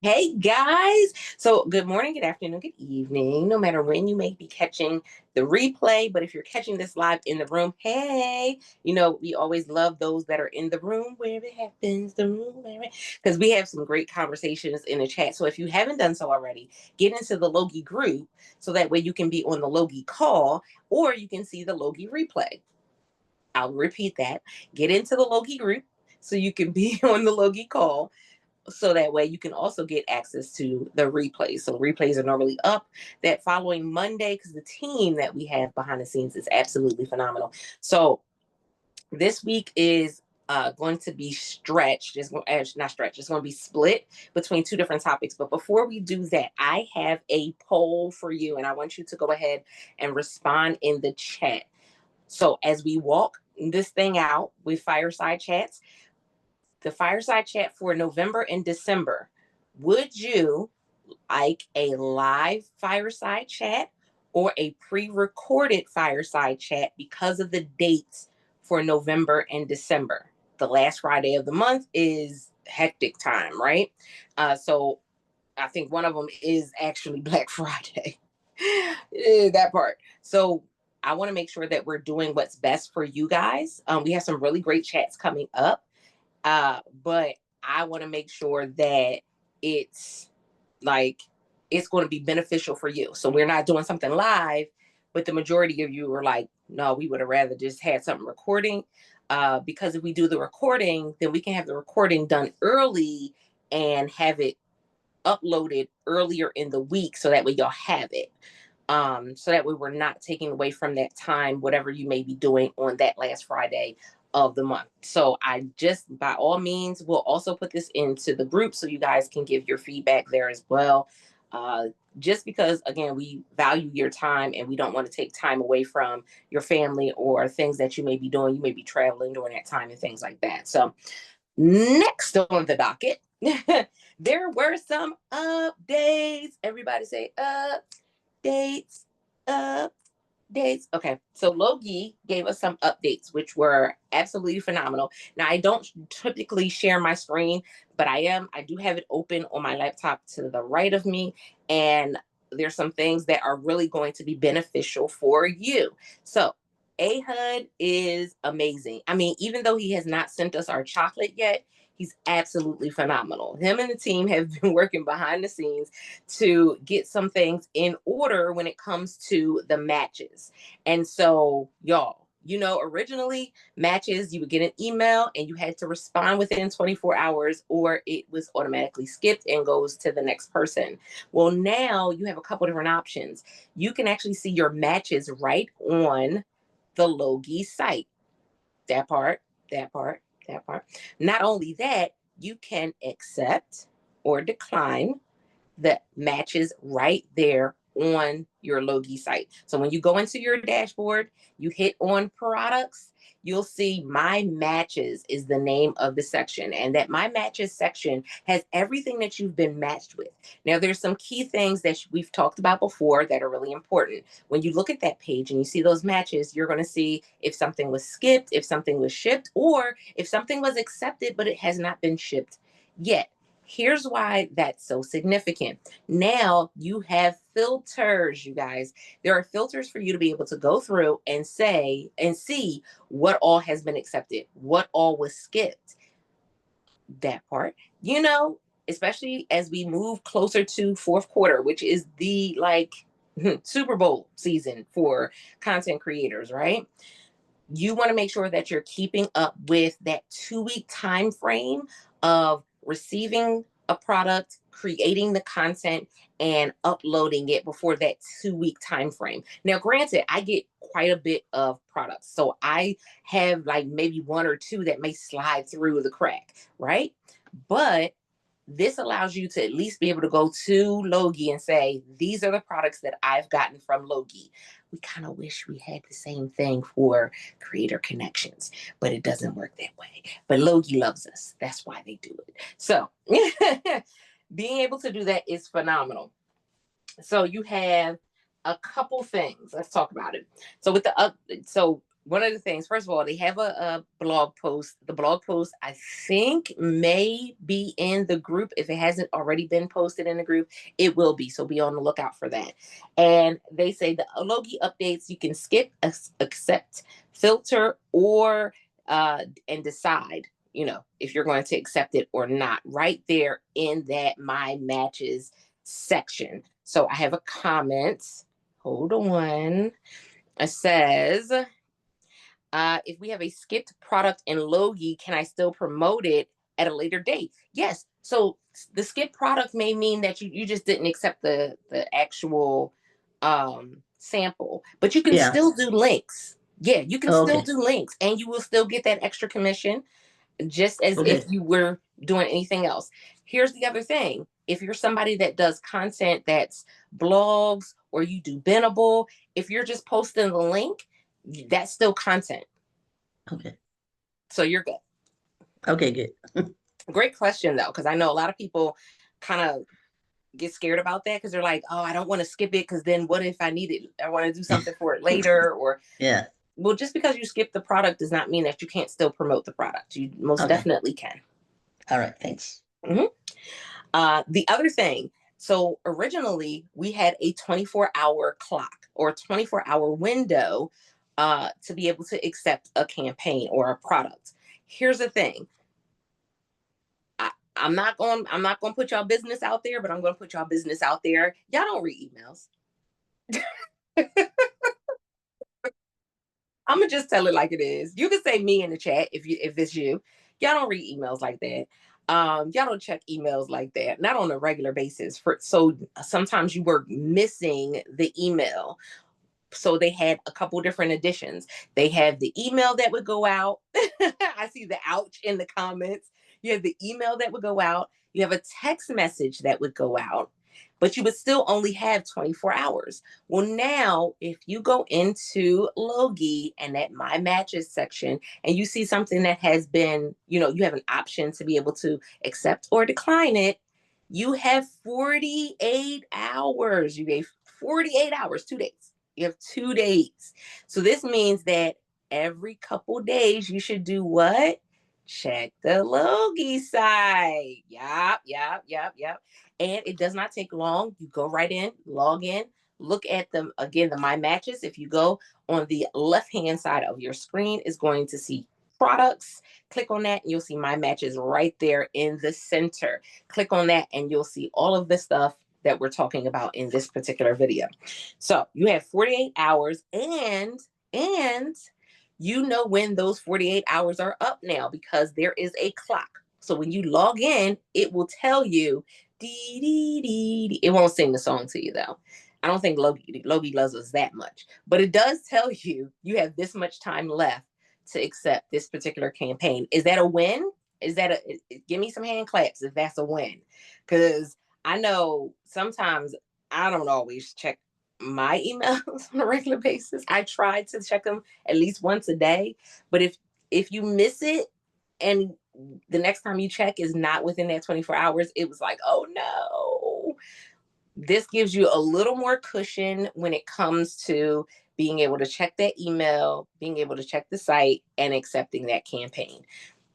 Hey guys. So good morning, good afternoon, good evening, no matter when you may be catching the replay. But if you're catching this live in the room, hey, we always love those that are in the room where it happens, the room where it, because we have some great conversations in the chat. So if you haven't done so already, get into the Logie group so that way you can be on the Logie call or you can see the Logie replay. I'll repeat that. Get into the Logie group so you can be on the Logie call so that way you can also get access to the replays. So replays are normally up that following Monday because the team that we have behind the scenes is absolutely phenomenal. So this week is going to be stretched. It's not stretched. It's going to be split between two different topics. But before we do that, I have a poll for you, and I want you to go ahead and respond in the chat. So as we walk this thing out with fireside chats, the fireside chat for November and December, would you like a live fireside chat or a pre-recorded fireside chat because of the dates for November and December? The last Friday of the month is hectic time, right? So I think one of them is actually Black Friday. That part. So I want to make sure that we're doing what's best for you guys. We have some really great chats coming up. But I want to make sure that it's like it's going to be beneficial for you. So we're not doing something live, but the majority of you are like, no, we would have rather just had something recording. Because if we do the recording, then we can have the recording done early and have it uploaded earlier in the week so that way y'all have it. So that way we're not taking away from that time, whatever you may be doing on that last Friday of the month. So I just, by all means, will also put this into the group so you guys can give your feedback there as well. Just because, again, we value your time and we don't want to take time away from your family or things that you may be doing. You may be traveling during that time and things like that. So next on the docket, there were some updates. Everybody say updates, updates. Okay, so Logie gave us some updates, which were absolutely phenomenal. Now, I don't typically share my screen, but I do have it open on my laptop to the right of me, and there's some things that are really going to be beneficial for you. So Ahud is amazing. I mean, even though he has not sent us our chocolate yet, he's absolutely phenomenal. Him and the team have been working behind the scenes to get some things in order when it comes to the matches. And so, y'all, originally matches, you would get an email and you had to respond within 24 hours or it was automatically skipped and goes to the next person. Well, now you have a couple different options. You can actually see your matches right on the Logie site. That part, that part, that part. Not only that, you can accept or decline the matches right there on your Logie site. So when you go into your dashboard, you hit on products, you'll see My Matches is the name of the section. And that My Matches section has everything that you've been matched with. Now, there's some key things that we've talked about before that are really important. When you look at that page and you see those matches, you're going to see if something was skipped, if something was shipped, or if something was accepted, but it has not been shipped yet. Here's why that's so significant. Now you have filters, you guys. There are filters for you to be able to go through and say and see what all has been accepted, what all was skipped. That part, especially as we move closer to fourth quarter, which is the Super Bowl season for content creators, right? You want to make sure that you're keeping up with that 2-week time frame of receiving a product, creating the content, and uploading it before that 2-week time frame. Now, granted, I get quite a bit of products, so I have like maybe one or two that may slide through the crack, right? But this allows you to at least be able to go to Logie and say, these are the products that I've gotten from Logie. We kind of wish we had the same thing for Creator Connections, but it doesn't work that way. But Logie loves us. That's why they do it. So being able to do that is phenomenal. So you have a couple things. Let's talk about it. So with the one of the things, first of all, they have a blog post. The blog post, I think, may be in the group. If it hasn't already been posted in the group, it will be. So be on the lookout for that. And they say the Logie updates, you can skip, accept, filter, or and decide, if you're going to accept it or not, right there in that My Matches section. So I have a comment. Hold on. It says, if we have a skipped product in Logie, can I still promote it at a later date? Yes. So the skipped product may mean that you just didn't accept the actual sample, but you can Yeah. still do links. Yeah, you can Oh, still okay. do links and you will still get that extra commission just as if Okay. you were doing anything else. Here's the other thing. If you're somebody that does content that's blogs or you do Bendable, if you're just posting the link, that's still content. Okay. So you're good. Okay, good. Great question though, because I know a lot of people kind of get scared about that because they're like, oh, I don't want to skip it because then what if I need it? I want to do something for it later. Or, Yeah. well, just because you skip the product does not mean that you can't still promote the product. You most Okay. definitely can. All right. Thanks. Mhm. The other thing, so originally we had a 24-hour clock or 24-hour window to be able to accept a campaign or a product. Here's the thing. I'm not going to put y'all business out there, but I'm going to put y'all business out there. Y'all don't read emails. I'm gonna just tell it like it is. You can say me in the chat if it's you. Y'all don't read emails like that. Y'all don't check emails like that, not on a regular basis. So sometimes you were missing the email. So they had a couple different editions. They had the email that would go out. I see the ouch in the comments. You have the email that would go out. You have a text message that would go out, but you would still only have 24 hours. Well, now if you go into Logie and that My Matches section and you see something that has been, you have an option to be able to accept or decline it, you have 48 hours. You gave 48 hours, 2 days. You have 2 days. So this means that every couple days you should do what? Check the Logie site. Yep. And it does not take long. You go right in, log in, look at them again, the My Matches. If you go on the left-hand side of your screen, is going to see products. Click on that and you'll see My Matches right there in the center. Click on that and you'll see all of the stuff that we're talking about in this particular video. So you have 48 hours and you know when those 48 hours are up now because there is a clock. So when you log in, it will tell you dee dee dee dee. It won't sing the song to you though. I don't think Logie loves us that much, but it does tell you have this much time left to accept this particular campaign. Is that a win? Is that give me some hand claps if that's a win? Because I know sometimes I don't always check my emails on a regular basis. I try to check them at least once a day, but if you miss it and the next time you check is not within that 24 hours, it was like, oh no. This gives you a little more cushion when it comes to being able to check that email, being able to check the site, and accepting that campaign.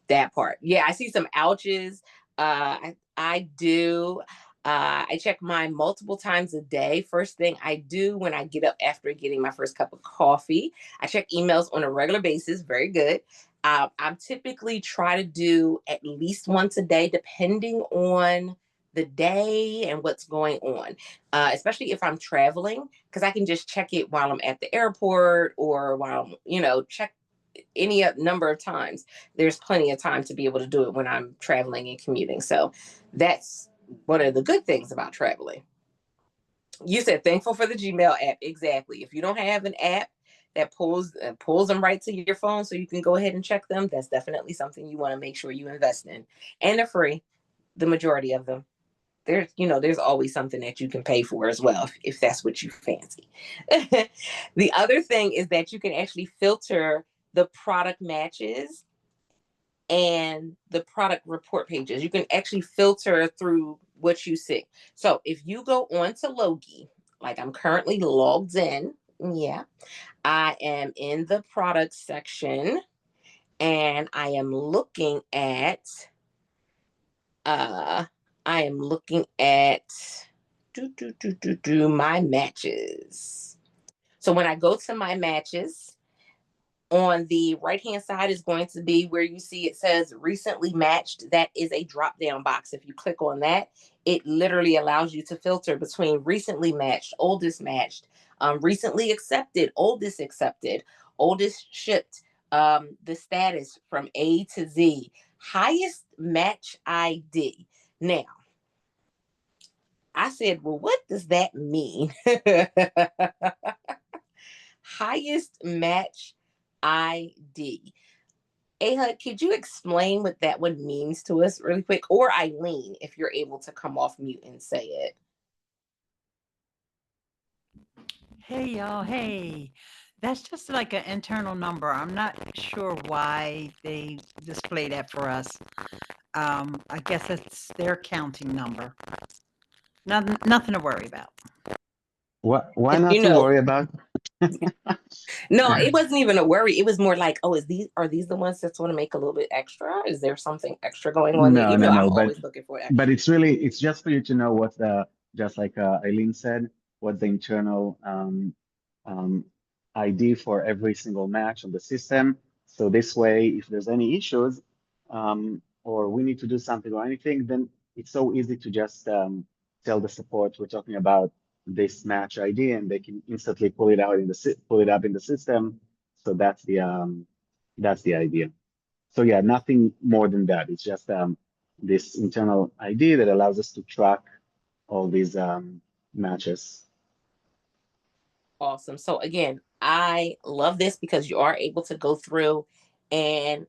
That part. Yeah, I see some ouches. I do. I check mine multiple times a day. First thing I do when I get up after getting my first cup of coffee, I check emails on a regular basis. Very good. I typically try to do at least once a day, depending on the day and what's going on, especially if I'm traveling, because I can just check it while I'm at the airport or while I'm, check any number of times. There's plenty of time to be able to do it when I'm traveling and commuting. So that's one of the good things about traveling. You said thankful for the Gmail app. Exactly. If you don't have an app that pulls them right to your phone so you can go ahead and check them, that's definitely something you want to make sure you invest in. And they're free, the majority of them. There's always something that you can pay for as well if that's what you fancy. The other thing is that you can actually filter the product matches and the product report pages. You can actually filter through what you see. So if you go on to Logie, like I'm currently logged in, Yeah. I am in the product section and uh I am looking at my matches. So when I go to my matches, on the right hand side is going to be where you see it says recently matched. That is a drop down box. If you click on that, it literally allows you to filter between recently matched, oldest matched, recently accepted, oldest shipped, the status from A to Z, highest match ID. Now, I said, well, what does that mean? Highest match ID. Ahud, could you explain what that one means to us really quick? Or Eileen, if you're able to come off mute and say it. Hey y'all, hey. That's just like an internal number. I'm not sure why they display that for us. I guess it's their counting number. Nothing to worry about. Why 'Cause, not to worry about? no, it wasn't even a worry. It was more like, oh, are these the ones that's want to make a little bit extra? Is there something extra going on there? No, Even no, though I'm no. But always looking for but extra. it's just for you to know what the just like Eileen said, what the internal um, ID for every single match on the system. So this way, if there's any issues or we need to do something or anything, then it's so easy to just tell the support we're talking about this match ID, and they can instantly pull it out in pull it up in the system. So that's the idea. So yeah, nothing more than that. It's just this internal ID that allows us to track all these matches. Awesome. So again, I love this because you are able to go through and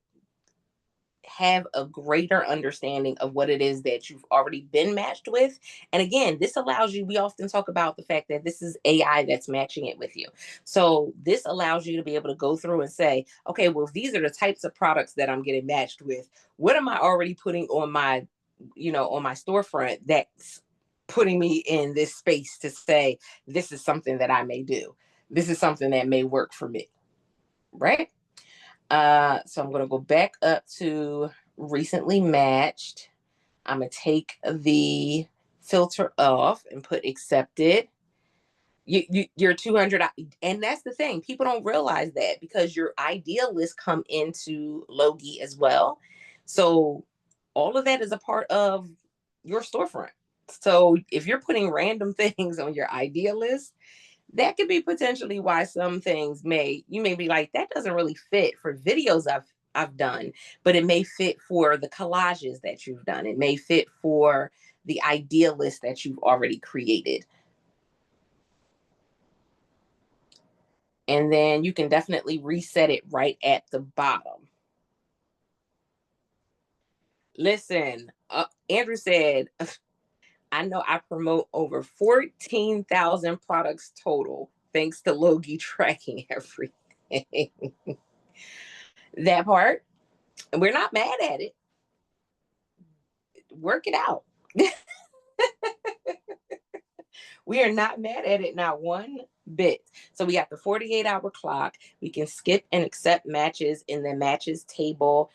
have a greater understanding of what it is that you've already been matched with. And again, this allows you, we often talk about the fact that this is AI that's matching it with you. So this allows you to be able to go through and say, okay, well, if these are the types of products that I'm getting matched with, what am I already putting on my, on my storefront that's putting me in this space to say, this is something that I may do. This is something that may work for me. Right. So I'm going to go back up to recently matched. I'm going to take the filter off and put accepted. You're 200. And that's the thing. People don't realize that because your ideal list come into Logie as well. So all of that is a part of your storefront. So if you're putting random things on your idea list, that could be potentially why some things you may be like, that doesn't really fit for videos I've done, but it may fit for the collages that you've done. It may fit for the idea list that you've already created. And then you can definitely reset it right at the bottom. Listen, Andrew said, I know I promote over 14,000 products total thanks to Logie tracking everything. That part. We're not mad at it. Work it out. We are not mad at it, not one bit. So we got the 48-hour clock. We can skip and accept matches in the matches table.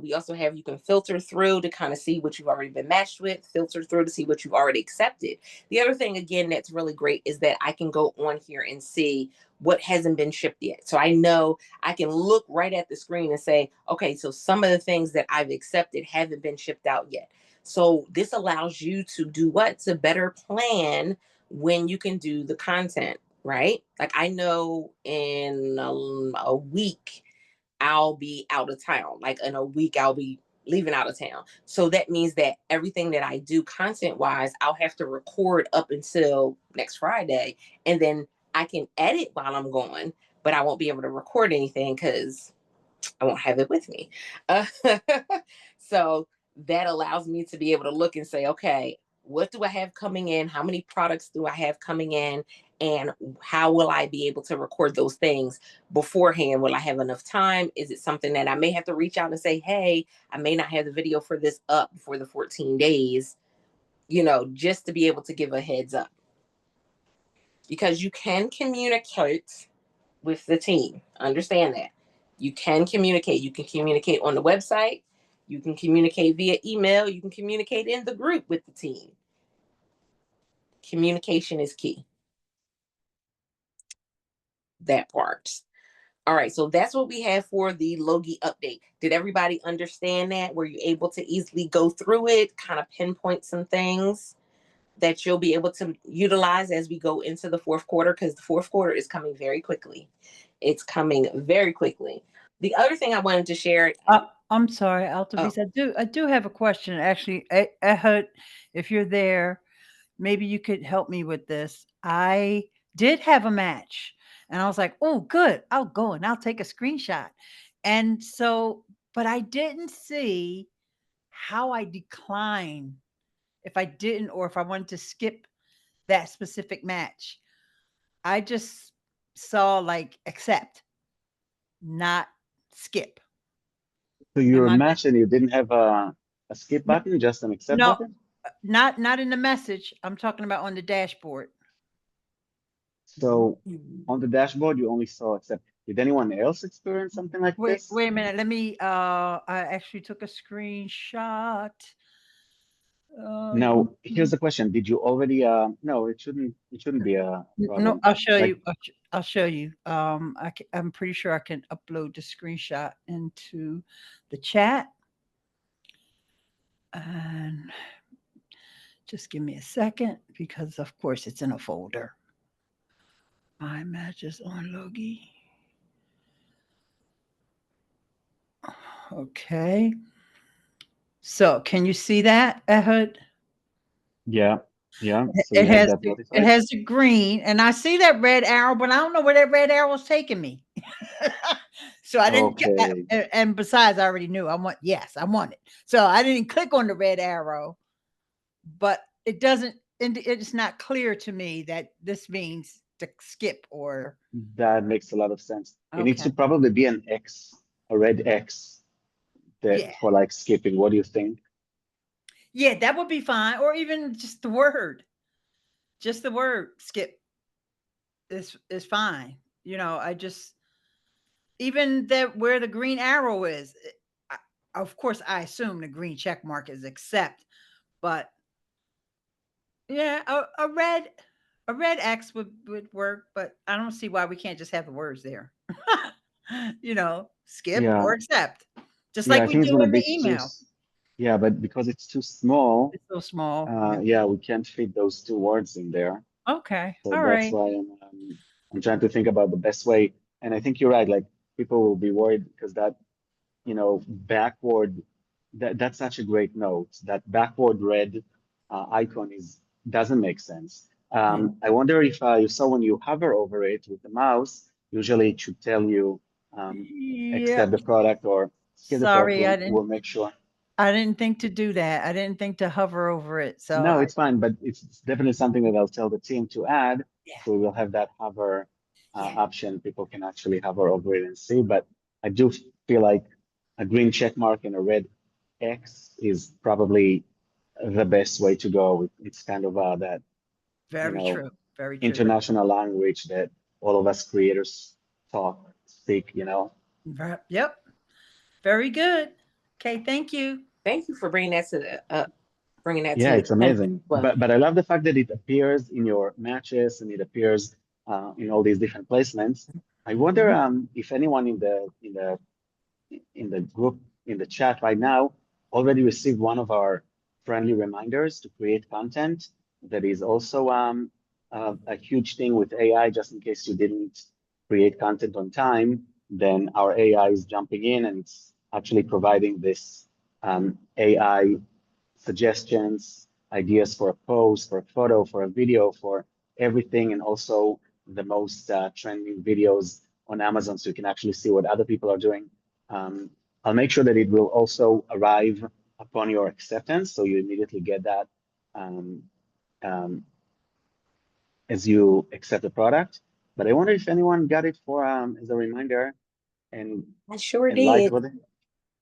We also have, you can filter through to kind of see what you've already been matched with, filter through to see what you've already accepted. The other thing, again, that's really great is that I can go on here and see what hasn't been shipped yet. So I know I can look right at the screen and say, okay, so some of the things that I've accepted haven't been shipped out yet. So this allows you to do what? To better plan when you can do the content, right? Like I know in a week, I'll be out of town. Like in a week, I'll be leaving out of town. So that means that everything that I do content wise, I'll have to record up until next Friday. And then I can edit while I'm gone, but I won't be able to record anything because I won't have it with me. Uh, so that allows me to be able to look and say, okay, what do I have coming in? How many products do I have coming in? And how will I be able to record those things beforehand? Will I have enough time? Is it something that I may have to reach out and say, hey, I may not have the video for this up before the 14 days, just to be able to give a heads up. because you can communicate with the team. Understand that. You can communicate. You can communicate on the website. You can communicate via email. You can communicate in the group with the team. Communication is key. That part. All right, so that's what we have for the Logie update. Did everybody understand that? Were you able to easily go through it, kind of pinpoint some things that you'll be able to utilize as we go into the fourth quarter? Because the fourth quarter is coming very quickly. It's coming very quickly. The other thing I wanted to share. I'm sorry, Altavis. I do have a question. Actually, Ehud, if you're there, maybe you could help me with this. I did have a match, and I was like, "Oh, good. I'll go and I'll take a screenshot." And so, but I didn't see how I decline if I didn't, or if I wanted to skip that specific match. I just saw like accept, not skip. So you Am were I matched and you didn't have a skip button, just an accept no, button? not in the message. I'm talking about on the dashboard. So on the dashboard, you only saw accept. Did anyone else experience something like this? Wait a minute. Let me I actually took a screenshot. Now, here's the question. Did you already no, it shouldn't be a No, problem. I'll show Like you. I'll show you. I'm pretty sure I can upload the screenshot into the chat. And just give me a second, because of course it's in a folder. My matches on Logie. Okay. So can you see that, Ehud? yeah, yeah. So It you have has that it notified. has the green, and I see that red arrow, but I don't know where that red arrow is taking me. So I didn't. Okay. And besides, I already knew I want. Yes, I want it. So I didn't click on the red arrow, but it doesn't. It's not clear to me that this means to skip or. That makes a lot of sense. It needs Okay. to probably be an X, a red X that Yeah. for like skipping. What do you think? Yeah, that would be fine, or even just the word. Just the word skip is fine. I just even that where the green arrow is. Of course, I assume the green check mark is accept, but yeah, a red X would work, but I don't see why we can't just have the words there. Skip Yeah, or accept, just yeah. like I we think it's do gonna in be the too. email. Yeah, but because it's too small, It's so small. Yeah. yeah, we can't fit those two words in there. Okay. So All that's right. why I'm trying to think about the best way. And I think you're right. Like people will be worried because that backward that's such a great note. That backward red icon is doesn't make sense. Yeah. I wonder if you saw when you hover over it with the mouse, usually it should tell you accept Yep. the product or skip the product. Sorry, We'll, we'll make sure. I didn't think to do that. I didn't think to hover over it. So No, it's fine, but it's definitely something that I'll tell the team to add. yeah, So we'll have that hover yeah, option. People can actually hover over it and see. But I do feel like a green check mark and a red X is probably the best way to go. It's kind of that, you very know, true. Very true. international language that all of us creators speak. Yep. Very good. Okay, thank you. Thank you for bringing that to Yeah, the it's attention. amazing. Well, But I love the fact that it appears in your matches and it appears in all these different placements. I wonder Mhm. if anyone in the group in the chat right now already received one of our friendly reminders to create content. That is also a huge thing with AI. Just in case you didn't create content on time, then our AI is jumping in and it's actually providing this AI suggestions, ideas for a post, for a photo, for a video, for everything, and also the most trending videos on Amazon so you can actually see what other people are doing. Um, I'll make sure that it will also arrive upon your acceptance, so you immediately get that um, um, as you accept the product. But I wonder if anyone got it for as a reminder and I sure liked did. what.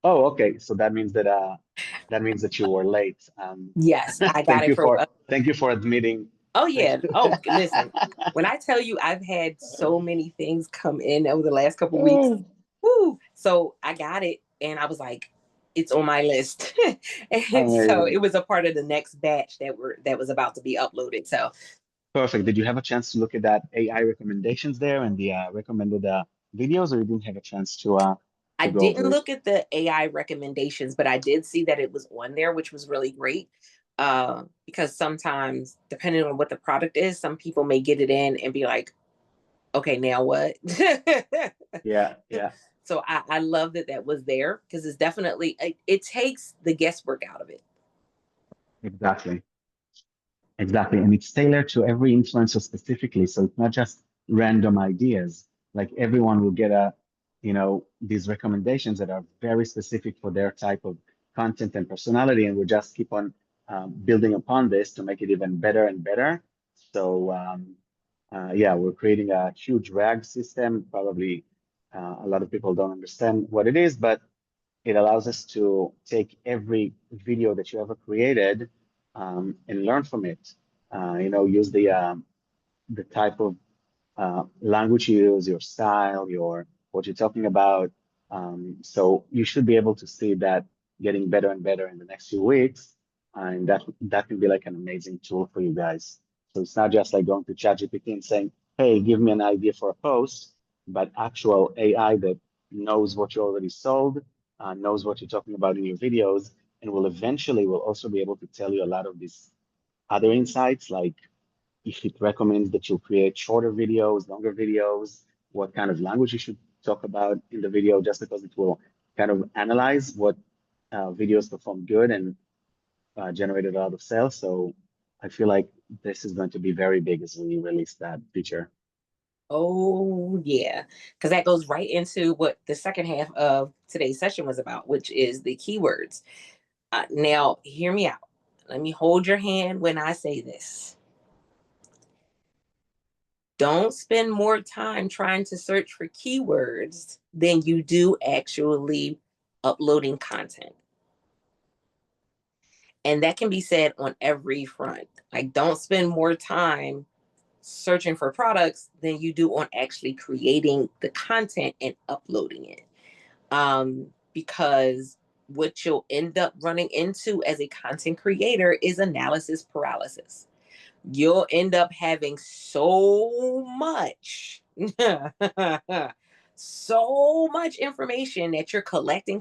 Oh, okay. So that means that you were late. Yes, I got Thank it you for for thank you for admitting Oh yeah. Oh, listen. When I tell you I've had so many things come in over the last couple weeks, woo. So I got it and I was like, it's on my list. And so Amazing. it was a part of the next batch that was about to be uploaded. So Perfect. Did you have a chance to look at that AI recommendations there and the recommended videos, or you didn't have a chance I to go didn't over it? look at the AI recommendations, but I did see that it was on there, which was really great. Because sometimes, depending on what the product is, some people may get it in and be like, okay, now what? Yeah, yeah, So I love that that was there because it's definitely, it takes the guesswork out of it. exactly. Exactly. And it's tailored to every influencer specifically. So it's not just random ideas. Like everyone will get these recommendations that are very specific for their type of content and personality. And we just keep on building upon this to make it even better and better. So yeah, we're creating a huge RAG system. Probably a lot of people don't understand what it is, but it allows us to take every video that you ever created and learn from it. Use the type of language you use, your style, your what you're talking about. So you should be able to see that getting better and better in the next few weeks, and that can be like an amazing tool for you guys. So it's not just like going to ChatGPT and saying, "Hey, give me an idea for a post," but actual AI that knows what you already sold, knows what you're talking about in your videos, and will also be able to tell you a lot of these other insights, like if it recommends that you create shorter videos, longer videos, what kind of language you should talk about in the video, just because it will kind of analyze what videos perform good and generated a lot of sales. So I feel like this is going to be very big as we release that feature. Oh, yeah. Because that goes right into what the second half of today's session was about, which is the keywords. Now, hear me out. Let me hold your hand when I say this. Don't spend more time trying to search for keywords than you do actually uploading content. And that can be said on every front. Like, don't spend more time searching for products than you do on actually creating the content and uploading it. Because what you'll end up running into as a content creator is analysis paralysis. You'll end up having so much so much information that you're collecting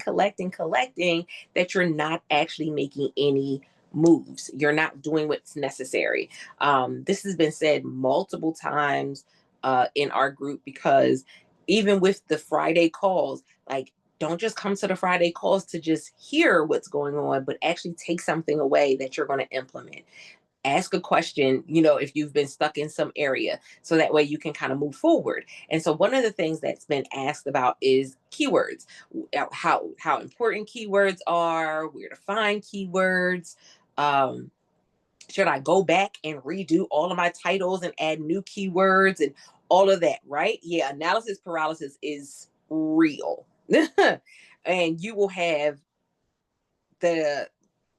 that you're not actually making any moves. You're not doing what's necessary. This has been said multiple times in our group, because even with the Friday calls, like, don't just come to the Friday calls to just hear what's going on, but actually take something away that you're going to implement. Ask a question, if you've been stuck in some area, so that way you can kind of move forward. And so one of the things that's been asked about is keywords, how important keywords are, where to find keywords. Should I go back and redo all of my titles and add new keywords and all of that, right? Yeah, analysis paralysis is real. And you will have the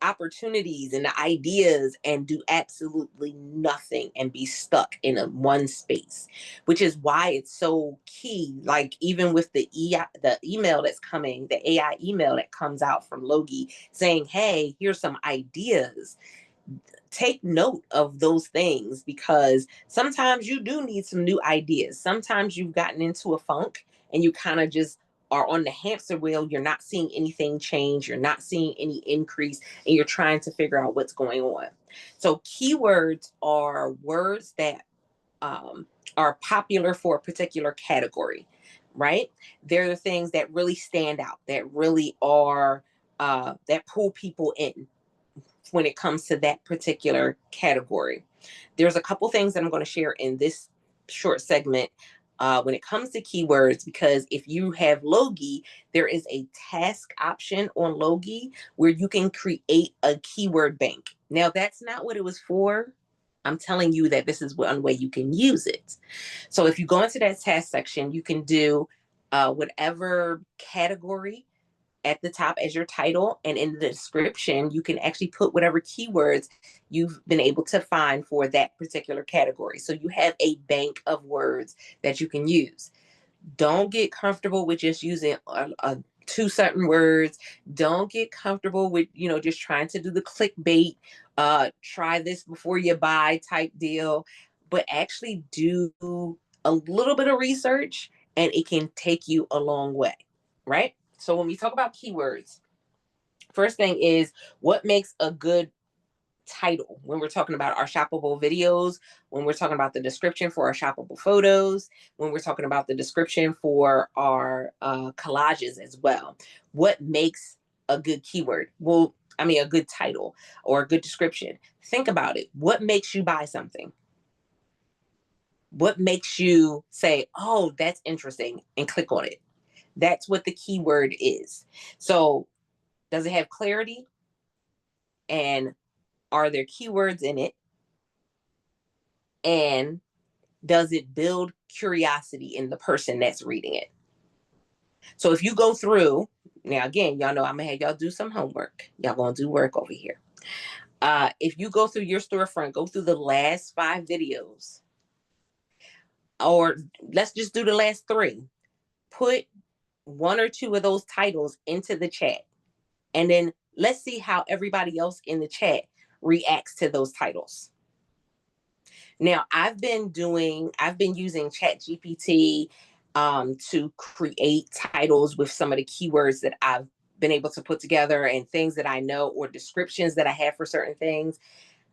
opportunities and the ideas and do absolutely nothing and be stuck in a one space, which is why it's so key. Like, even with the email that's coming, the AI email that comes out from Logie saying, hey, here's some ideas. Take note of those things, because sometimes you do need some new ideas. Sometimes you've gotten into a funk and you kind of just are on the hamster wheel. You're not seeing anything change. You're not seeing any increase, and you're trying to figure out what's going on. So keywords are words that um, are popular for a particular category, right? They're the things that really stand out, that really are, that pull people in when it comes to that particular category. There's a couple things that I'm going to share in this short segment when it comes to keywords, because if you have Logie, there is a task option on Logie where you can create a keyword bank. Now, that's not what it was for. I'm telling you that this is one way you can use it. So if you go into that task section, you can do whatever category at the top as your title, and in the description, you can actually put whatever keywords you've been able to find for that particular category. So you have a bank of words that you can use. Don't get comfortable with just using two certain words. Don't get comfortable with, just trying to do the clickbait, try this before you buy type deal, but actually do a little bit of research and it can take you a long way, right? So when we talk about keywords, first thing is what makes a good title when we're talking about our shoppable videos, when we're talking about the description for our shoppable photos, when we're talking about the description for our collages as well. What makes a good keyword? Well, I mean, a good title or a good description. Think about it. What makes you buy something? What makes you say, oh, that's interesting, and click on it? That's what the keyword is. So does it have clarity? And are there keywords in it? And does it build curiosity in the person that's reading it? So if you go through, now again, y'all know I'm gonna have y'all do some homework. Y'all gonna do work over here. If you go through your storefront, go through the last 5 videos, or let's just do the last 3. Put 1 or 2 of those titles into the chat, and then let's see how everybody else in the chat reacts to those titles. Now, I've been using ChatGPT to create titles with some of the keywords that I've been able to put together and things that I know, or descriptions that I have for certain things.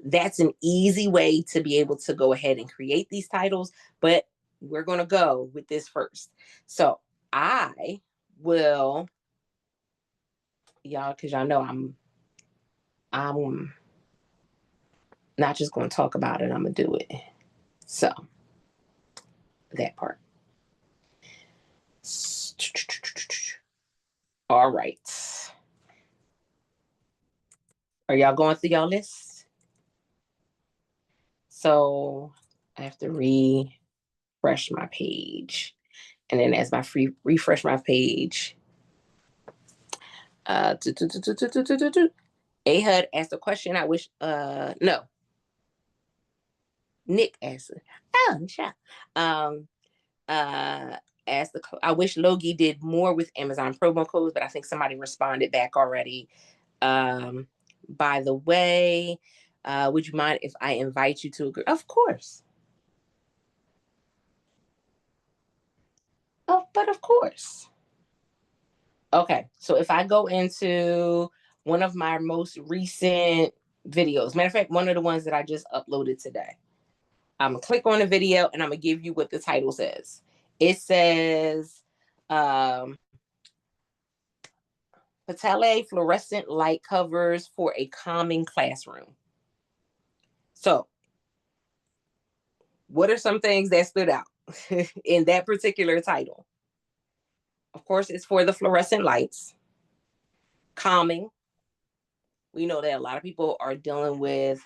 That's an easy way to be able to go ahead and create these titles, but we're going to go with this first. So I will, y'all, because y'all know I'm not just going to talk about it, I'm going to do it. So that part. All right. Are y'all going through y'all list? So I have to refresh my page. And then as I refresh my page, Ahud asked a question. I wish, no. Nick asked it. Oh, Michelle. Asked I wish Logie did more with Amazon promo codes, but I think somebody responded back already. By the way, would you mind if I invite you to a group? Of course. Oh, but of course. Okay, so if I go into one of my most recent videos, matter of fact, one of the ones that I just uploaded today, I'm gonna click on the video and I'm gonna give you what the title says. It says, Patele fluorescent light covers for a calming classroom. So, what are some things that stood out in that particular title? Of course, it's for the fluorescent lights. Calming. We know that a lot of people are dealing with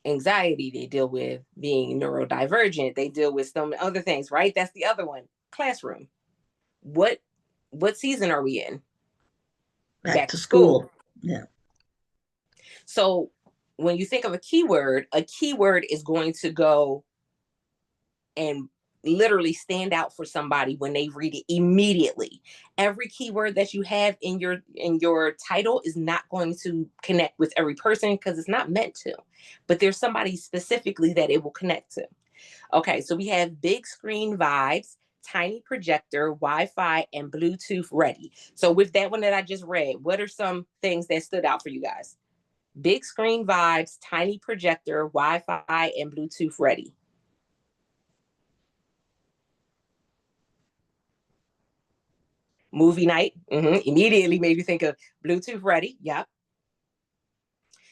anxiety. They deal with being neurodivergent. They deal with some other things, right? That's the other one. Classroom. What season are we in? Back to school. Yeah. So when you think of a keyword is going to go and literally stand out for somebody when they read it immediately. Every keyword that you have in your title is not going to connect with every person because it's not meant to, but there's somebody specifically that it will connect to. Okay, so we have big screen vibes, tiny projector, Wi-Fi, and Bluetooth ready. So with that one that I just read, what are some things that stood out for you guys? Big screen vibes, tiny projector, Wi-Fi, and Bluetooth ready. Movie night, immediately made you think of Bluetooth ready. Yep.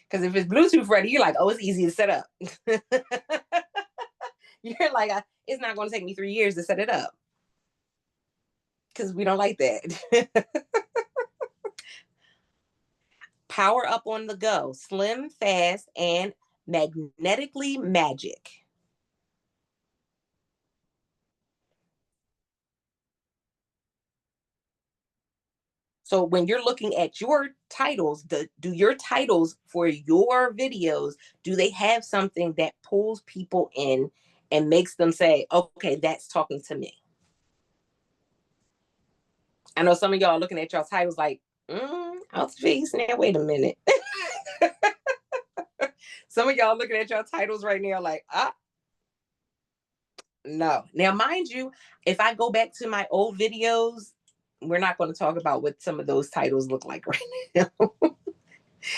Because if it's Bluetooth ready, you're like, oh, it's easy to set up. You're like, it's not going to take me 3 years to set it up. Because we don't like that. Power up on the go, slim, fast, and magnetically magic. So when you're looking at your titles, do your titles for your videos, do they have something that pulls people in and makes them say, okay, that's talking to me? I know some of y'all are looking at y'all titles like, outfits. Now, wait a minute. Some of y'all looking at your titles right now like, no. Now, mind you, if I go back to my old videos, we're not going to talk about what some of those titles look like right now,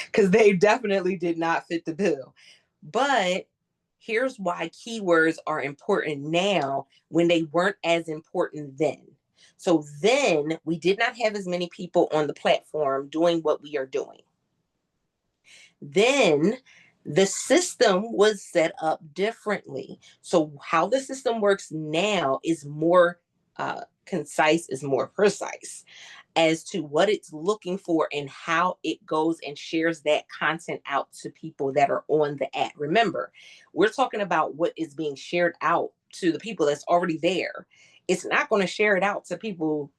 because they definitely did not fit the bill. But here's why keywords are important now when they weren't as important then. So then we did not have as many people on the platform doing what we are doing. Then the system was set up differently. So how the system works now is more concise, is more precise as to what it's looking for and how it goes and shares that content out to people that are on the app. Remember, we're talking about what is being shared out to the people that's already there. It's not going to share it out to people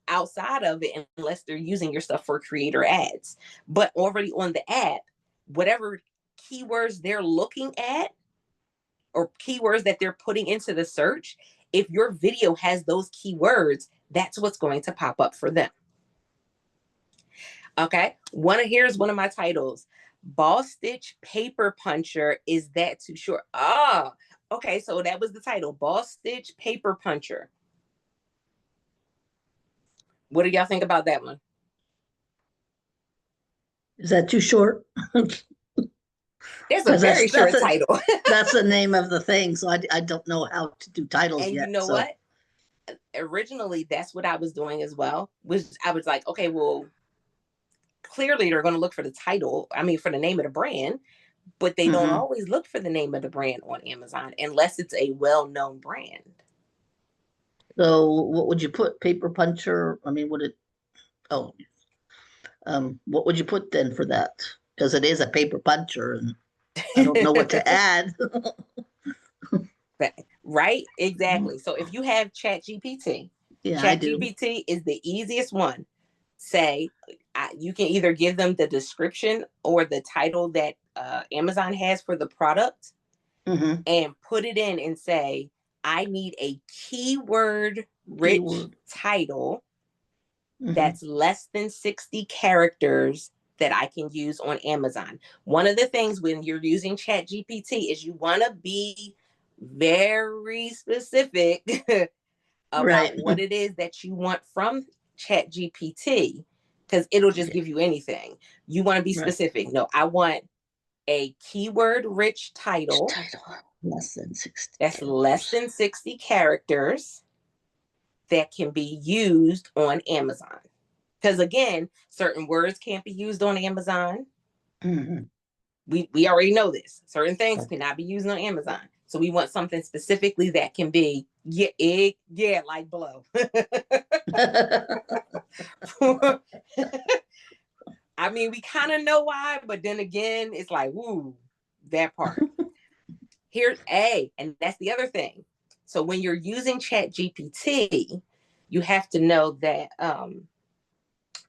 outside of it unless they're using your stuff for creator ads. But already on the app, whatever keywords they're looking at or keywords that they're putting into the search, if your video has those keywords, that's what's going to pop up for them. Okay, here's one of my titles. Ball stitch paper puncher, is that too short? Okay, so that was the title, Ball stitch paper puncher. What do y'all think about that one? Is that too short? There's a very short title. That's the name of the thing, so I don't know how to do titles and yet. You know what? Originally, that's what I was doing as well. I was like, okay, well, clearly they're going to look for the title. I mean, for the name of the brand, but they don't always look for the name of the brand on Amazon unless it's a well-known brand. So what would you put? Paper puncher? I mean, what would you put then for that? Because it is a paper puncher and I don't know what to add. Right? Exactly. So if you have ChatGPT, ChatGPT is the easiest one. Say, you can either give them the description or the title that Amazon has for the product and put it in and say, I need a keyword-rich title that's less than 60 characters that I can use on Amazon. One of the things when you're using ChatGPT is you want to be very specific about what it is that you want from ChatGPT, because it'll just give you anything. You want to be specific. No, I want a keyword-rich title less than 60. That's less than 60 characters that can be used on Amazon. Because again, certain words can't be used on Amazon. We already know this. Certain things cannot be used on Amazon. So we want something specifically that can be, like blow. I mean, we kind of know why, but then again, it's like, woo, that part. Here's and that's the other thing. So when you're using ChatGPT, you have to know that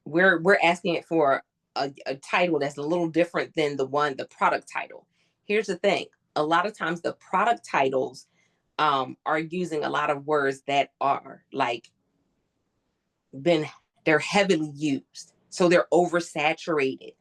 we're asking it for a title that's a little different than the product title. Here's the thing. A lot of times the product titles are using a lot of words that are like they're heavily used. So they're oversaturated.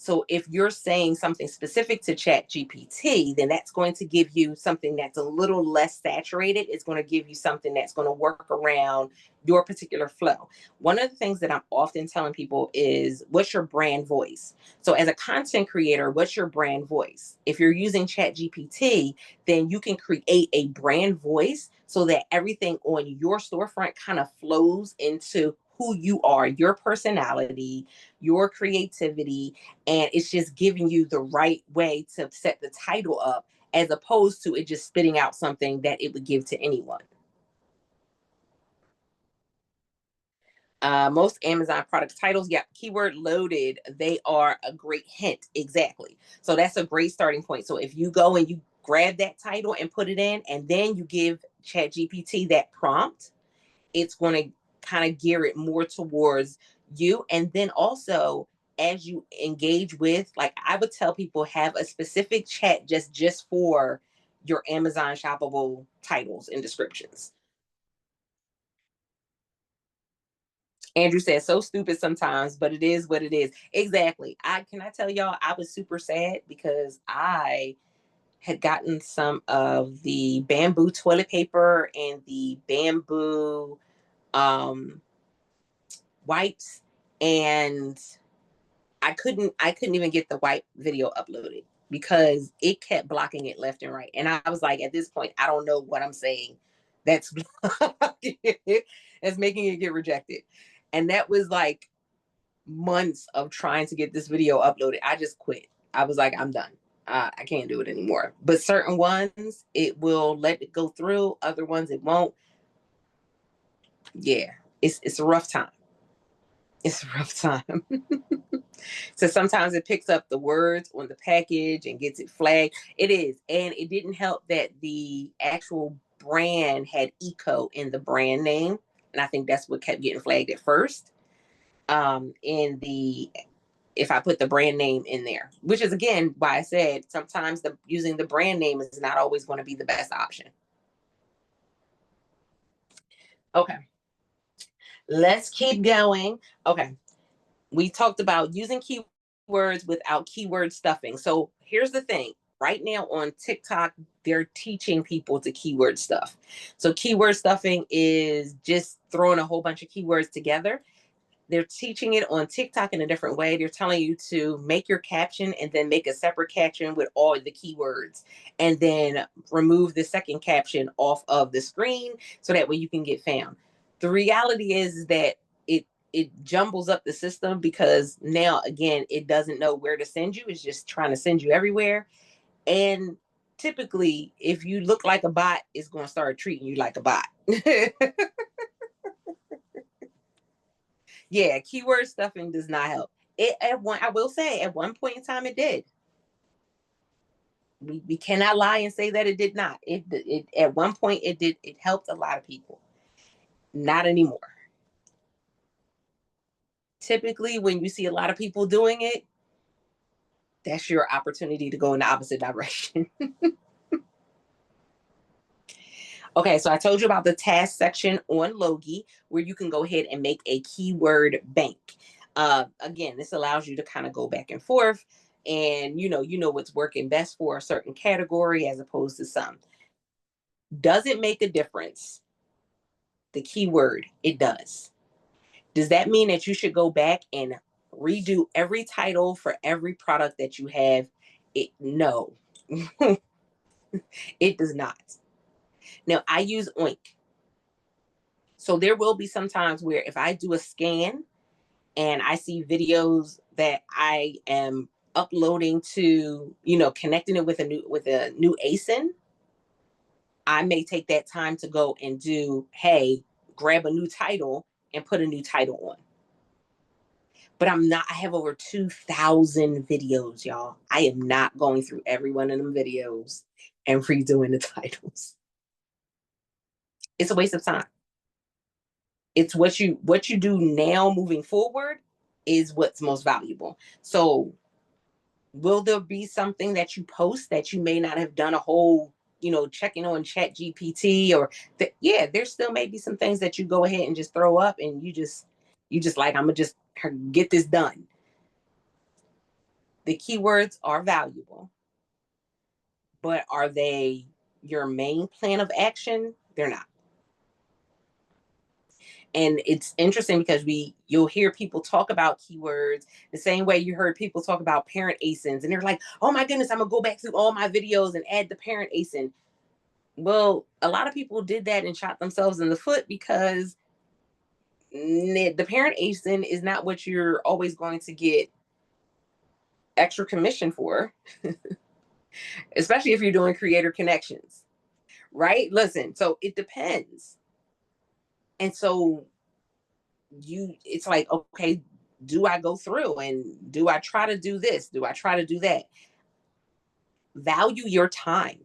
So if you're saying something specific to ChatGPT, then that's going to give you something that's a little less saturated. It's going to give you something that's going to work around your particular flow. One of the things that I'm often telling people is, what's your brand voice? So as a content creator, what's your brand voice? If you're using ChatGPT, then you can create a brand voice so that everything on your storefront kind of flows into who you are, your personality, your creativity, and it's just giving you the right way to set the title up, as opposed to it just spitting out something that it would give to anyone. Most Amazon product titles, keyword loaded, they are a great hint. Exactly. So that's a great starting point. So if you go and you grab that title and put it in, and then you give ChatGPT that prompt, it's going to kind of gear it more towards you. And then also, as you engage with, like, I would tell people, have a specific chat just for your Amazon shoppable titles and descriptions. Andrew says, so stupid sometimes, but it is what it is. Exactly. I tell y'all, I was super sad because I had gotten some of the bamboo toilet paper and the bamboo wipes, and I couldn't even get the wipe video uploaded because it kept blocking it left and right. And I was like, at this point, I don't know what I'm saying that's that's making it get rejected. And that was like months of trying to get this video uploaded. I just quit. I was like, I'm done. I can't do it anymore. But certain ones, it will let it go through. Other ones, it won't. Yeah, it's a rough time. It's a rough time. So sometimes it picks up the words on the package and gets it flagged. It is. And it didn't help that the actual brand had eco in the brand name. And I think that's what kept getting flagged at first. In the If I put the brand name in there, which is again why I said sometimes using the brand name is not always going to be the best option. Okay, let's keep going. Okay, we talked about using keywords without keyword stuffing. So here's the thing. Right now on TikTok, they're teaching people to keyword stuff. So keyword stuffing is just throwing a whole bunch of keywords together. They're teaching it on TikTok in a different way. They're telling you to make your caption and then make a separate caption with all the keywords, and then remove the second caption off of the screen so that way you can get found. The reality is that it jumbles up the system because now again it doesn't know where to send you. It's just trying to send you everywhere. And typically, if you look like a bot, it's going to start treating you like a bot. Yeah, keyword stuffing does not help. I will say, at one point in time, it did. We cannot lie and say that it did not. It at one point it did. It helped a lot of people. Not anymore. Typically, when you see a lot of people doing it, that's your opportunity to go in the opposite direction. Okay, so I told you about the task section on Logie, where you can go ahead and make a keyword bank. Again, this allows you to kind of go back and forth, and you know what's working best for a certain category as opposed to some. Does it make a difference? The keyword, it does. Does that mean that you should go back and redo every title for every product that you have? No, it does not. Now I use Oink. So there will be some times where if I do a scan and I see videos that I am uploading to, connecting it with a new ASIN, I may take that time to go and do, hey, grab a new title and put a new title on. But I have over 2,000 videos, y'all. I am not going through every one of them videos and redoing the titles. It's a waste of time. It's what you do now moving forward is what's most valuable. So will there be something that you post that you may not have done a whole, checking on ChatGPT yeah, there still may be some things that you go ahead and just throw up and you just like, I'm gonna just get this done. The keywords are valuable, but are they your main plan of action? They're not. And it's interesting because you'll hear people talk about keywords the same way you heard people talk about parent ASINs, and they're like, oh my goodness, I'm gonna go back through all my videos and add the parent ASIN. Well, a lot of people did that and shot themselves in the foot because the parent ASIN is not what you're always going to get extra commission for, especially if you're doing creator connections, right? Listen, so it depends. And so it's like, okay, do I go through and do I try to do this? Do I try to do that? Value your time.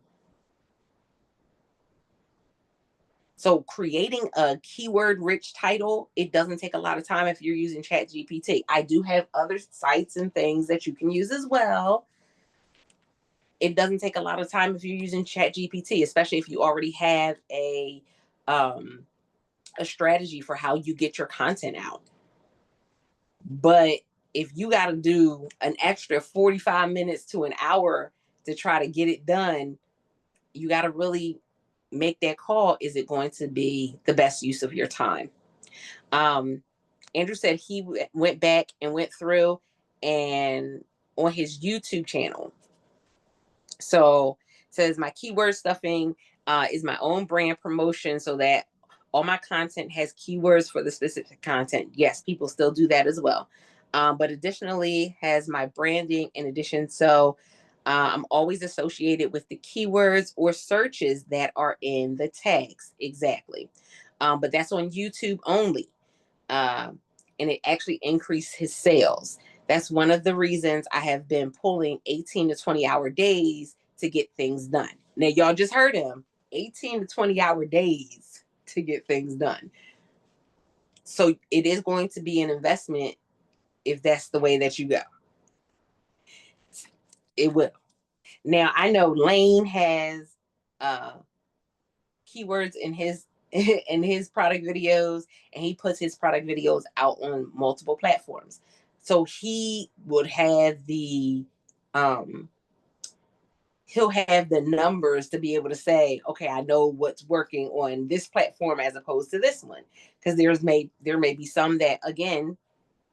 So creating a keyword rich title, it doesn't take a lot of time if you're using ChatGPT. I do have other sites and things that you can use as well. It doesn't take a lot of time if you're using ChatGPT, especially if you already have a strategy for how you get your content out. But if you got to do an extra 45 minutes to an hour to try to get it done, you got to really make that call. Is it going to be the best use of your time? Andrew said he went back and went through and on his YouTube channel. So says my keyword stuffing is my own brand promotion so that all my content has keywords for the specific content. Yes, people still do that as well. But additionally has my branding in addition. So I'm always associated with the keywords or searches that are in the tags. Exactly. But that's on YouTube only. And it actually increased his sales. That's one of the reasons I have been pulling 18 to 20 hour days to get things done. Now, y'all just heard him, 18 to 20 hour days to get things done. So it is going to be an investment if that's the way that you go. It will. Now, I know Lane has keywords in his in his product videos, and he puts his product videos out on multiple platforms. So he would have the he'll have the numbers to be able to say, okay, I know what's working on this platform as opposed to this one. Because there may be some that, again,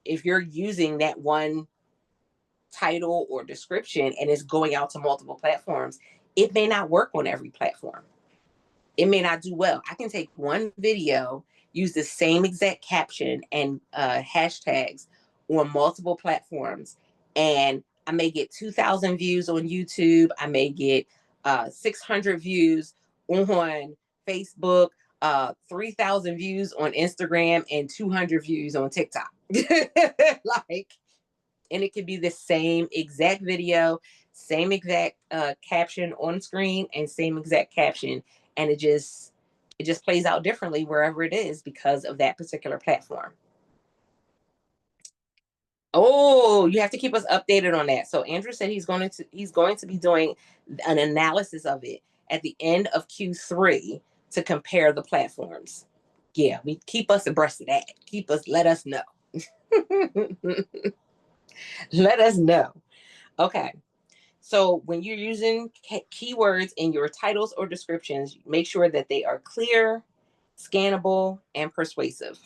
if you're using that one title or description and it's going out to multiple platforms, it may not work on every platform. It may not do well. I can take one video, use the same exact caption and hashtags on multiple platforms, and I may get 2,000 views on YouTube. I may get 600 views on Facebook, 3,000 views on Instagram, and 200 views on TikTok. Like, and it could be the same exact video, same exact caption on screen, and same exact caption, and it just plays out differently wherever it is because of that particular platform. Oh, you have to keep us updated on that. So Andrew said he's going to be doing an analysis of it at the end of Q3 to compare the platforms. Yeah, we keep us abreast of that. Let us know. Let us know. Okay. So when you're using keywords in your titles or descriptions, make sure that they are clear, scannable, and persuasive.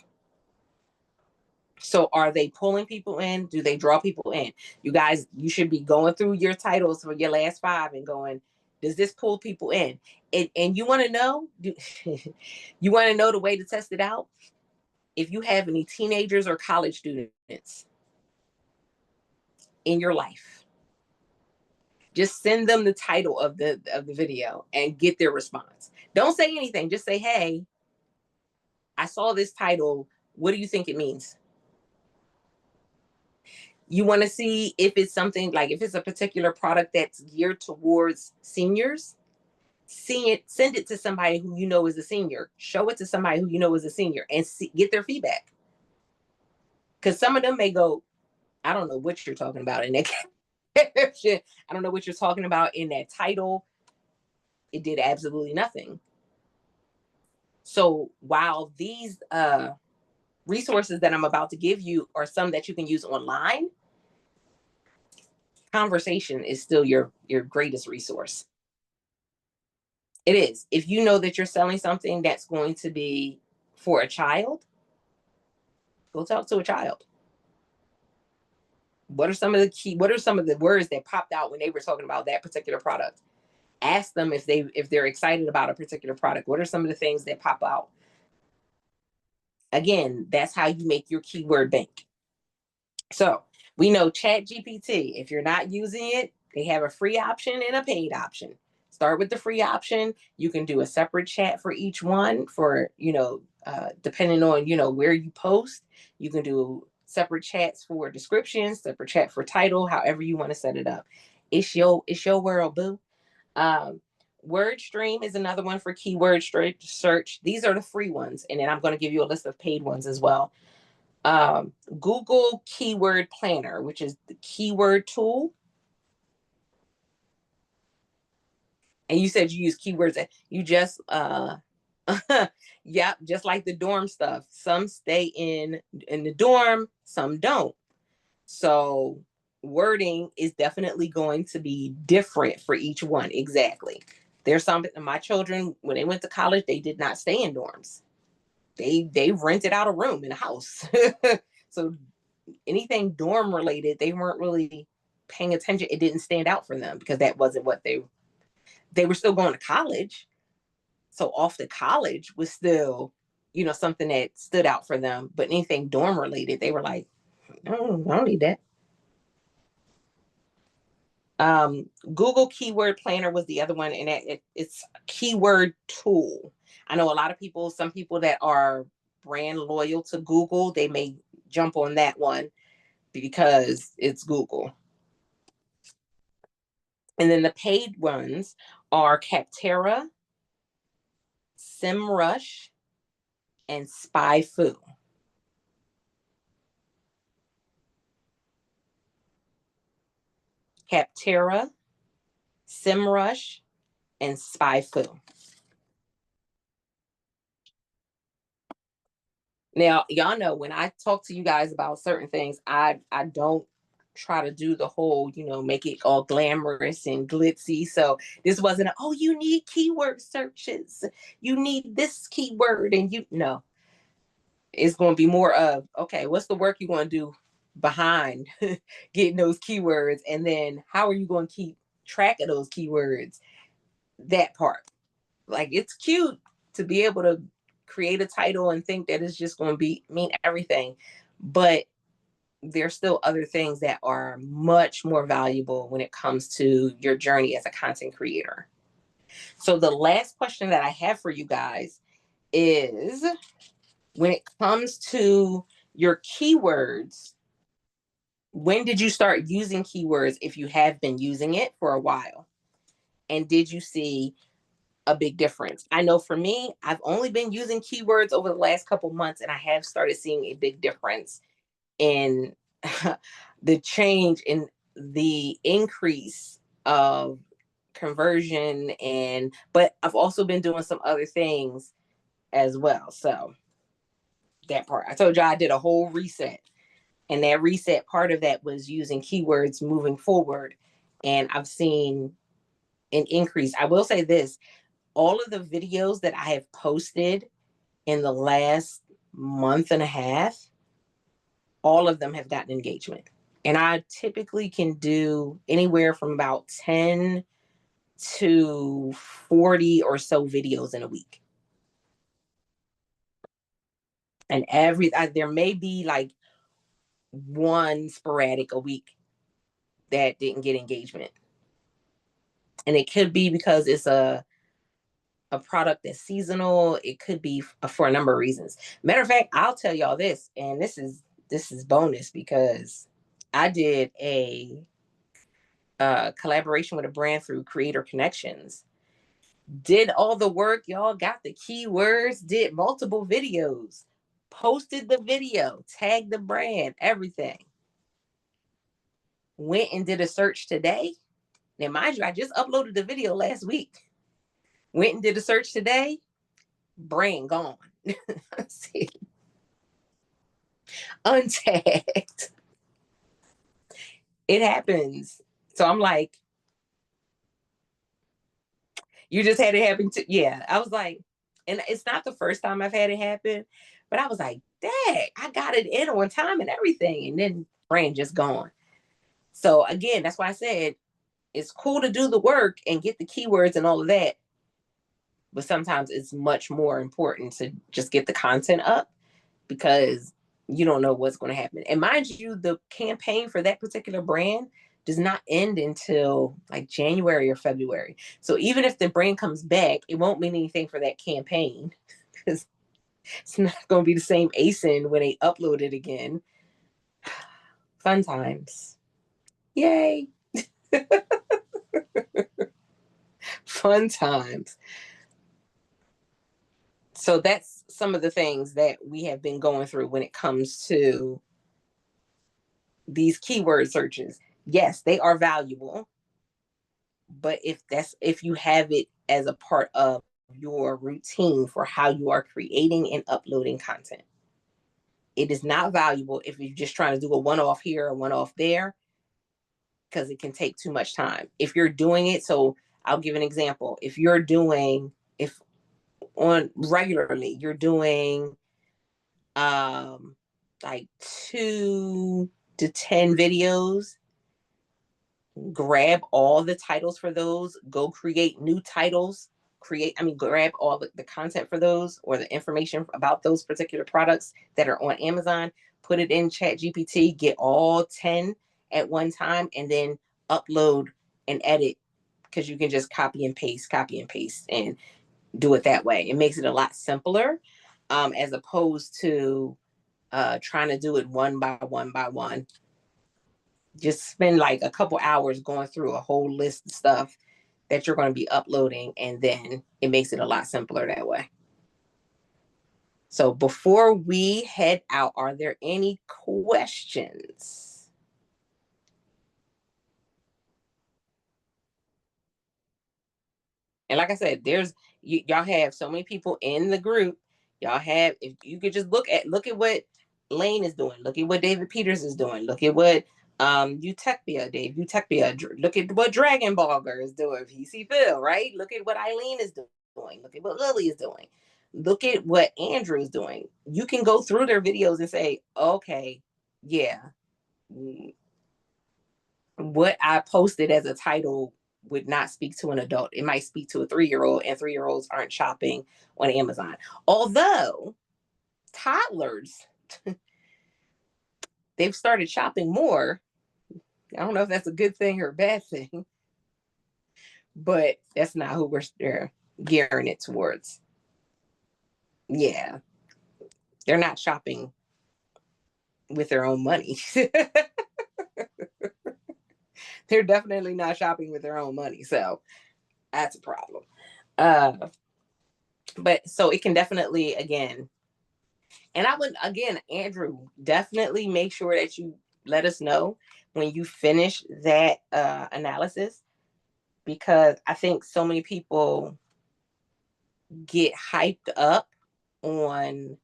So are they pulling people in? Do they draw people in? You guys, you should be going through your titles for your last 5 and going, does this pull people in? And you want to know, you want to know the way to test it out? If you have any teenagers or college students in your life, just send them the title of the video and get their response. Don't say anything. Just say, hey, I saw this title. What do you think it means? You want to see if it's something like if it's a particular product that's geared towards seniors, send it to somebody who you know is a senior. Show it to somebody who you know is a senior and get their feedback. Because some of them may go, I don't know what you're talking about in that caption. I don't know what you're talking about in that title. It did absolutely nothing. So while these resources that I'm about to give you are some that you can use online, conversation is still your greatest resource. It is. If you know that you're selling something that's going to be for a child, go talk to a child. What are some of the words that popped out when they were talking about that particular product? Ask them if they're excited about a particular product. What are some of the things that pop out? Again, that's how you make your keyword bank. So we know ChatGPT, if you're not using it, they have a free option and a paid option. Start with the free option. You can do a separate chat for each one for, depending on, where you post. You can do separate chats for descriptions, separate chat for title, however you want to set it up. It's your world, boo. WordStream is another one for keyword search. These are the free ones. And then I'm going to give you a list of paid ones as well. Google Keyword Planner, which is the keyword tool. And you said you use keywords. You just, yep, just like the dorm stuff. Some stay in the dorm, some don't. So wording is definitely going to be different for each one. Exactly. There's some, my children, when they went to college, they did not stay in dorms. They rented out a room in a house. So anything dorm related, they weren't really paying attention. It didn't stand out for them because that wasn't what they were still going to college. So off to college was still, something that stood out for them. But anything dorm related, they were like, I don't need that. Google Keyword Planner was the other one, and it's a keyword tool. I know a lot of people, some people that are brand loyal to Google, they may jump on that one because it's Google. And then the paid ones are Capterra, SEMrush, and SpyFu. Capterra, SEMrush, and SpyFu. Now, y'all know when I talk to you guys about certain things, I don't try to do the whole, make it all glamorous and glitzy. So this wasn't you need keyword searches. You need this keyword and no. It's going to be more of, okay, what's the work you're going to do behind getting those keywords? And then how are you going to keep track of those keywords? That part. Like, it's cute to be able to create a title and think that it's just going to mean everything. But there's still other things that are much more valuable when it comes to your journey as a content creator. So the last question that I have for you guys is, when it comes to your keywords, when did you start using keywords if you have been using it for a while? And did you see a big difference? I know for me, I've only been using keywords over the last couple months, and I have started seeing a big difference in the change in the increase of conversion. But I've also been doing some other things as well. So that part, I told you I did a whole reset, and that reset, part of that was using keywords moving forward. And I've seen an increase. I will say this, all of the videos that I have posted in the last month and a half, all of them have gotten engagement. And I typically can do anywhere from about 10 to 40 or so videos in a week. And there may be like one sporadic a week that didn't get engagement. And it could be because it's a product that's seasonal. It could be for a number of reasons. Matter of fact, I'll tell y'all this, and this is bonus, because I did a collaboration with a brand through Creator Connections. Did all the work, y'all, got the keywords, did multiple videos, posted the video, tagged the brand, everything. Went and did a search today. Now, mind you, I just uploaded the video last week. Went and did a search today, brand gone. See, untagged. It happens. So I'm like, you just had it happen to, yeah. I was like, and it's not the first time I've had it happen, but I was like, dang, I got it in on time and everything. And then brand just gone. So again, that's why I said it's cool to do the work and get the keywords and all of that. But sometimes it's much more important to just get the content up, because you don't know what's going to happen. And mind you, the campaign for that particular brand does not end until like January or February. So even if the brand comes back, it won't mean anything for that campaign, because it's not going to be the same ASIN when they upload it again. Fun times. Yay. Fun times. So that's some of the things that we have been going through when it comes to these keyword searches. Yes, they are valuable, but if you have it as a part of your routine for how you are creating and uploading content, it is not valuable if you're just trying to do a one-off here, a one-off there, because it can take too much time. If you're doing it, so I'll give an example. If on regularly you're doing like 2 to 10 videos, grab all the titles for those, go create new titles, grab all the content for those or the information about those particular products that are on Amazon, put it in ChatGPT, get all 10 at one time, and then upload and edit, because you can just copy and paste and do it that way. It makes it a lot simpler, as opposed to trying to do it one by one. Just spend like a couple hours going through a whole list of stuff that you're going to be uploading, and then it makes it a lot simpler that way. So before we head out, are there any questions? And like I said, y'all have so many people in the group. Y'all have, if you could just look at what Lane is doing, look at what David Peters is doing, look at what Dave Utechpia, look at what Dragon Bogger is doing, PC Phil, right? Look at what Eileen is doing, look at what Lily is doing, look at what Andrew is doing. You can go through their videos and say, okay, yeah, what I posted as a title would not speak to an adult. It might speak to a 3-year-old, and 3-year-olds aren't shopping on Amazon. Although toddlers, they've started shopping more. I don't know if that's a good thing or a bad thing, but that's not who we're gearing it towards. Yeah, they're not shopping with their own money. They're definitely not shopping with their own money. So that's a problem. But so it can definitely, again, and I would, again, Andrew, definitely make sure that you let us know when you finish that analysis, because I think so many people get hyped up on,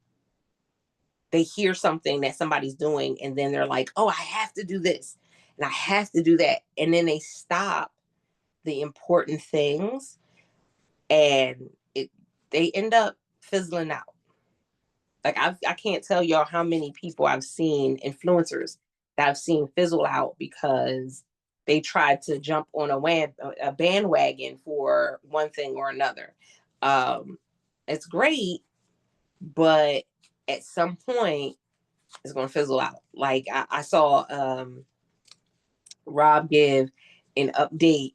they hear something that somebody's doing, and then they're like, oh, I have to do this and I have to do that. And then they stop the important things, and they end up fizzling out. Like I can't tell y'all how many people I've seen, influencers that I've seen fizzle out because they tried to jump on a bandwagon for one thing or another. It's great, but at some point it's going to fizzle out. Like I saw Rob give an update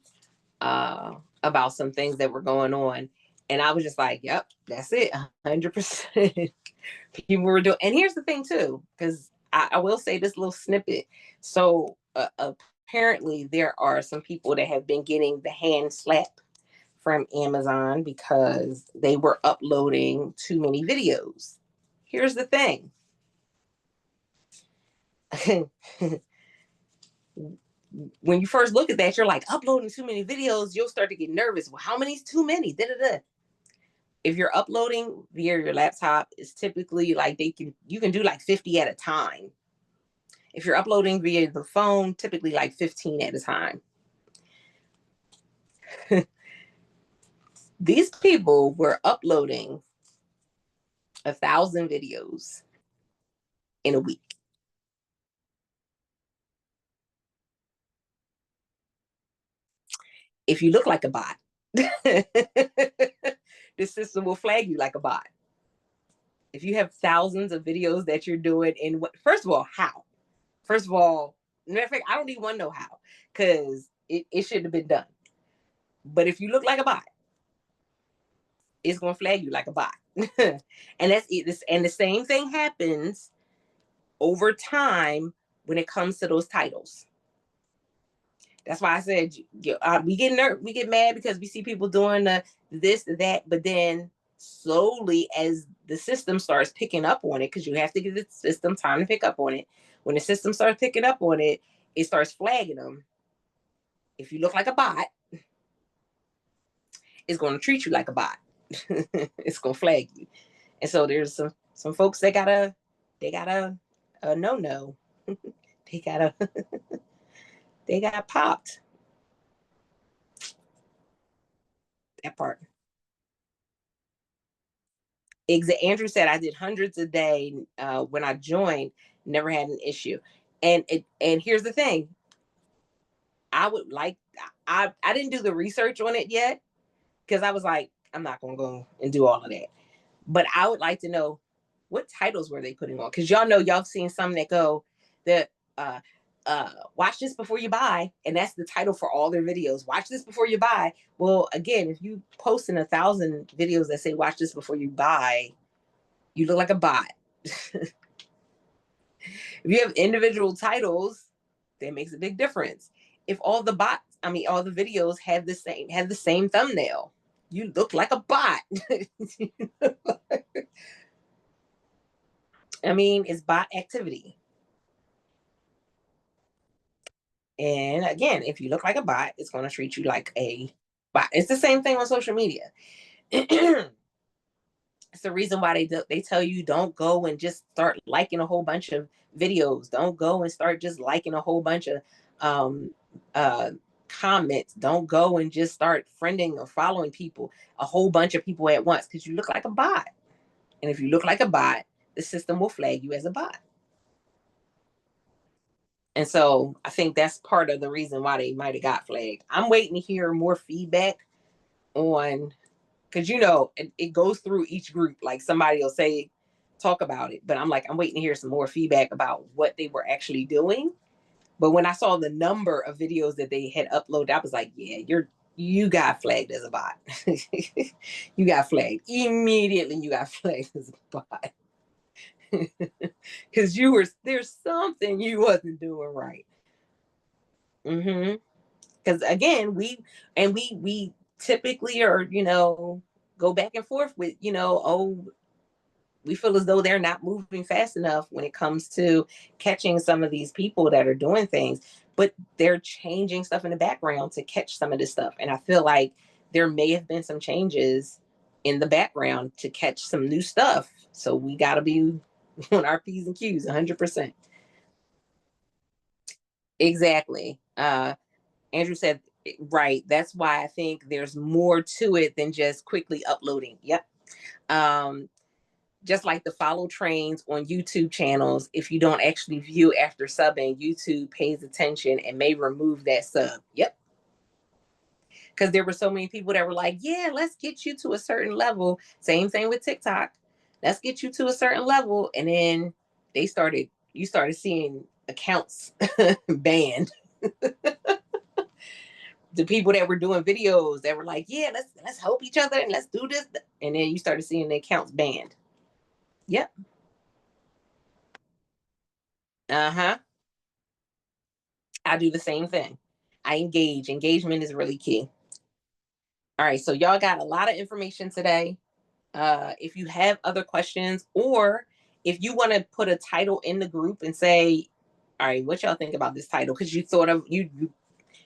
about some things that were going on, and I was just like, yep, that's it, 100%. People were doing, and here's the thing too, because I will say this little snippet. So apparently there are some people that have been getting the hand slap from Amazon because they were uploading too many videos. Here's the thing. When you first look at that, you're like, uploading too many videos, you'll start to get nervous. Well, how many is too many? Da-da-da. If you're uploading via your laptop, it's typically like you can do like 50 at a time. If you're uploading via the phone, typically like 15 at a time. These people were uploading 1,000 videos in a week. If you look like a bot, the system will flag you like a bot. If you have thousands of videos that you're doing in first of all, how? First of all, matter of fact, I don't even want to know how, because it shouldn't have been done. But if you look like a bot, it's going to flag you like a bot. And that's it. And the same thing happens over time when it comes to those titles. That's why I said we get mad because we see people doing this, that, but then slowly as the system starts picking up on it, because you have to give the system time to pick up on it. When the system starts picking up on it, it starts flagging them. If you look like a bot, it's going to treat you like a bot. It's going to flag you. And so there's some folks that got a no. They got popped. That part. Andrew said I did hundreds a day when I joined, never had an issue. And here's the thing. I didn't do the research on it yet because I was like, I'm not gonna go and do all of that. But I would like to know what titles were they putting on, because y'all know y'all seen some that go that watch this before you buy, and that's the title for all their videos. Watch this before you buy. Well, again, if you post in 1,000 videos that say watch this before you buy, you look like a bot. If you have individual titles, that makes a big difference. If all the videos have the same thumbnail, you look like a bot. I mean, it's bot activity. And again, if you look like a bot, it's going to treat you like a bot. It's the same thing on social media. It's the reason why they tell you don't go and just start liking a whole bunch of videos. Don't go and start just liking a whole bunch of comments. Don't go and just start friending or following a whole bunch of people at once, because you look like a bot. And if you look like a bot, the system will flag you as a bot. And so I think that's part of the reason why they might have got flagged. I'm waiting to hear more feedback on, because it goes through each group. Like somebody will talk about it, but I'm waiting to hear some more feedback about what they were actually doing. But when I saw the number of videos that they had uploaded, I was like, yeah, you got flagged as a bot. You got flagged immediately. You got flagged as a bot. Because there's something you wasn't doing right. Because again, we typically are, go back and forth with, we feel as though they're not moving fast enough when it comes to catching some of these people that are doing things, but they're changing stuff in the background to catch some of this stuff. And I feel like there may have been some changes in the background to catch some new stuff. So we got to be on our P's and Q's 100%. Exactly. Andrew said, right. That's why I think there's more to it than just quickly uploading. Yep. Just like the follow trains on YouTube channels, if you don't actually view after subbing, YouTube pays attention and may remove that sub. Yep. Because there were so many people that were like, yeah, let's get you to a certain level. Same thing with TikTok. Let's get you to a certain level. And then you started seeing accounts banned. The people that were doing videos that were like, yeah, let's help each other and let's do this. And then you started seeing the accounts banned. Yep. Uh-huh. I do the same thing. I engage. Engagement is really key. All right. So y'all got a lot of information today. If you have other questions, or if you want to put a title in the group and say, all right, what y'all think about this title? Because you thought of you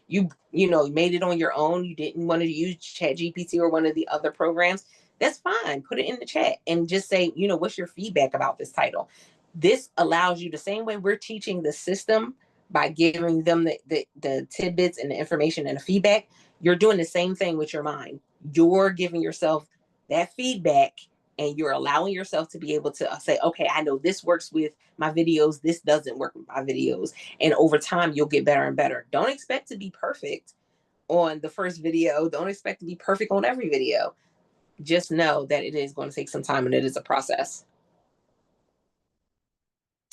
made it on your own. You didn't want to use ChatGPT or one of the other programs. That's fine. Put it in the chat and just say, what's your feedback about this title? This allows you, the same way we're teaching the system by giving them the tidbits and the information and the feedback, you're doing the same thing with your mind. You're giving yourself that feedback, and you're allowing yourself to be able to say, okay, I know this works with my videos. This doesn't work with my videos. And over time, you'll get better and better. Don't expect to be perfect on the first video. Don't expect to be perfect on every video. Just know that it is going to take some time, and it is a process.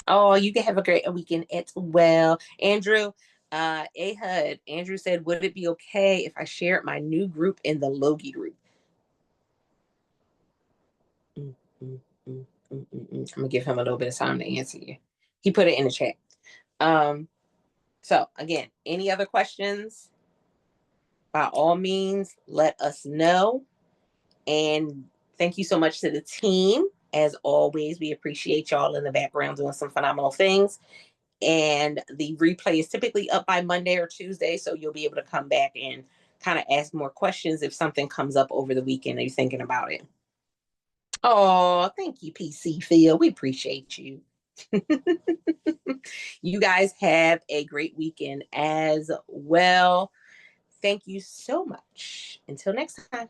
Oh, you can have a great weekend as well. Andrew, Andrew said, would it be okay if I shared my new group in the Logie group? I'm gonna give him a little bit of time to answer you. He put it in the chat. So again, any other questions? By all means, let us know. And thank you so much to the team. As always, we appreciate y'all in the background doing some phenomenal things. And the replay is typically up by Monday or Tuesday, so you'll be able to come back and kind of ask more questions if something comes up over the weekend and you're thinking about it. Oh, thank you, PC Phil. We appreciate you. You guys have a great weekend as well. Thank you so much. Until next time.